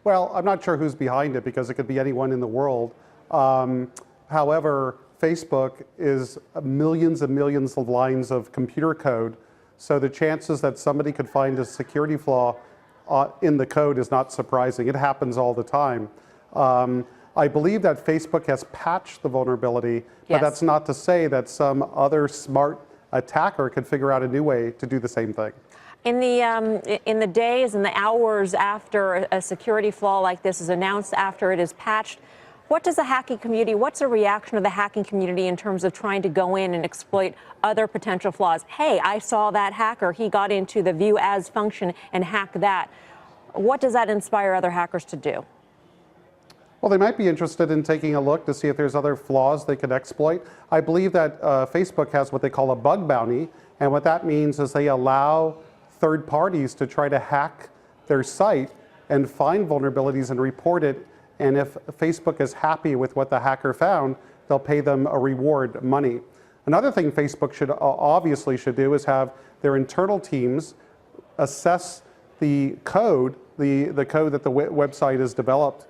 Well, I'm not sure who's behind it because it could be anyone in the world. However, Facebook is millions and millions of lines of computer code, so the chances that somebody could find a security flaw in the code is not surprising. It happens all the time. I believe that Facebook has patched the vulnerability, but that's not to say that some other smart attacker could figure out a new way to do the same thing. In the days and the hours after a security flaw like this is announced, after it is patched, what does the hacking community, what's the reaction of the hacking community in terms of trying to go in and exploit other potential flaws? Hey, I saw that hacker, he got into the view as function and hacked that. What does that inspire other hackers to do? Well, they might be interested in taking a look to see if there's other flaws they could exploit. I believe that Facebook has what they call a bug bounty, and what that means is they allow third parties to try to hack their site and find vulnerabilities and report it. And if Facebook is happy with what the hacker found, they'll pay them a reward, money. Another thing Facebook should obviously do is have their internal teams assess the code, the code that the website has developed,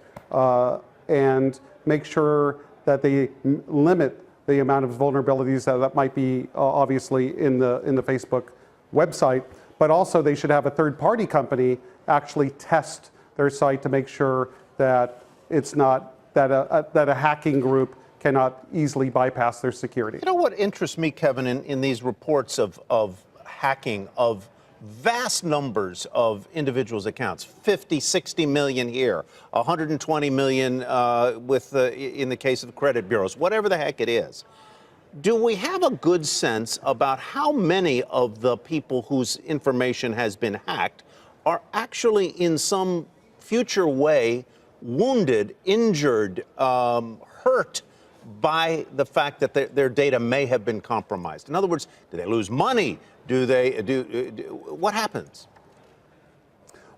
and make sure that they limit the amount of vulnerabilities that might be obviously in the Facebook website. But also they should have a third-party company actually test their site to make sure that it's not that a hacking group cannot easily bypass their security. You know what interests me, Kevin, in these reports of hacking of vast numbers of individuals' accounts, 50, 60 million here, 120 million in the case of credit bureaus, whatever the heck it is. Do we have a good sense about how many of the people whose information has been hacked are actually in some future way wounded, injured, hurt by the fact that their data may have been compromised? In other words, do they lose money? What happens?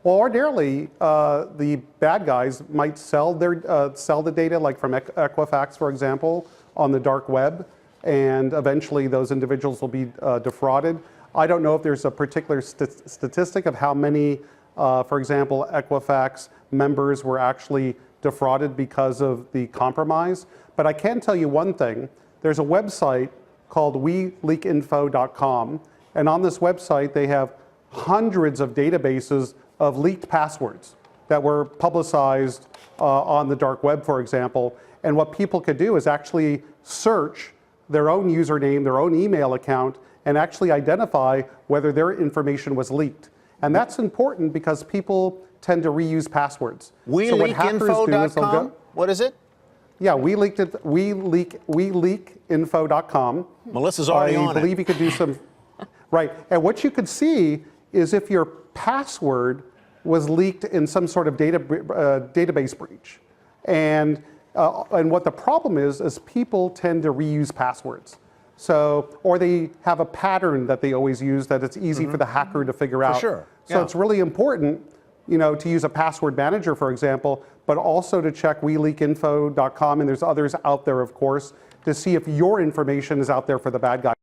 Well, ordinarily, the bad guys might sell the data, like from Equifax, for example, on the dark web, and eventually those individuals will be defrauded. I don't know if there's a particular statistic of how many, for example, Equifax members were actually defrauded because of the compromise, but I can tell you one thing. There's a website called WeLeakInfo.com, and on this website they have hundreds of databases of leaked passwords that were publicized on the dark web, for example. And what people could do is actually search their own username, their own email account, and actually identify whether their information was leaked. And that's important because people tend to reuse passwords. WeLeakInfo.com? What is it? Yeah, WeLeakInfo.com. Melissa's already on it. I believe you could do some, right. And what you could see is if your password was leaked in some sort of database breach. And what the problem is people tend to reuse passwords. So, or they have a pattern that they always use that it's easy for the hacker to figure out. For sure. So it's really important, you know, to use a password manager, for example, but also to check WeLeakInfo.com, and there's others out there, of course, to see if your information is out there for the bad guy.